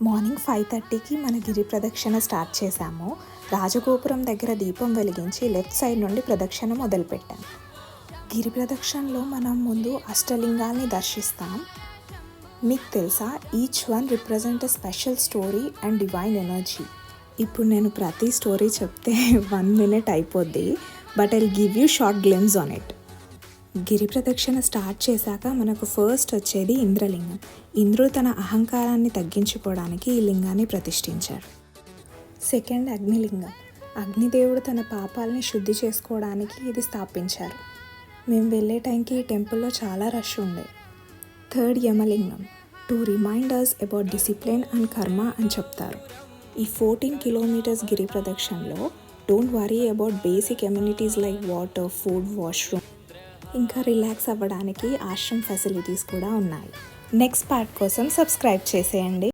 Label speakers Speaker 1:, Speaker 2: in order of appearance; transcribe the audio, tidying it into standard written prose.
Speaker 1: Morning 5:30కి మన గిరి ప్రదక్షిణ start చేశాము. రాజగోపురం దగ్గర దీపం వెలిగించి లెఫ్ట్ సైడ్ నుండి ప్రదక్షిణ మొదలుపెట్టాం. గిరి ప్రదక్షిణలో మనం ముందు అష్టలింగాల్ని దర్శిస్తాం. మీకు తెలుసా, each one represent a special story and divine energy. ఇప్పుడు నేను ప్రతి స్టోరీ చెప్తే 1 minute అయిపోద్ది, but I'll give you short glimpse on it. గిరి ప్రదక్షిణ స్టార్ట్ చేశాక మనకు ఫస్ట్ వచ్చేది ఇంద్రలింగం. ఇంద్రుడు తన అహంకారాన్ని తగ్గించుకోవడానికి ఈ లింగాన్ని ప్రతిష్ఠించారు. సెకండ్ అగ్నిలింగం. అగ్నిదేవుడు తన పాపాలని శుద్ధి చేసుకోవడానికి ఇది స్థాపించారు. మేము వెళ్ళే టైంకి ఈ టెంపుల్లో చాలా రష్ ఉండే. థర్డ్ యమలింగం. To remind us about discipline and karma అని చెప్తారు. ఈ 14 kilometers గిరి ప్రదక్షిణలో don't worry about basic amenities like water, food, washroom. ఇంకా రిలాక్స్ అవ్వడానికి ఆశ్రమ్ ఫెసిలిటీస్ కూడా ఉన్నాయి. నెక్స్ట్ పార్ట్ కోసం సబ్స్క్రైబ్ చేసేయండి.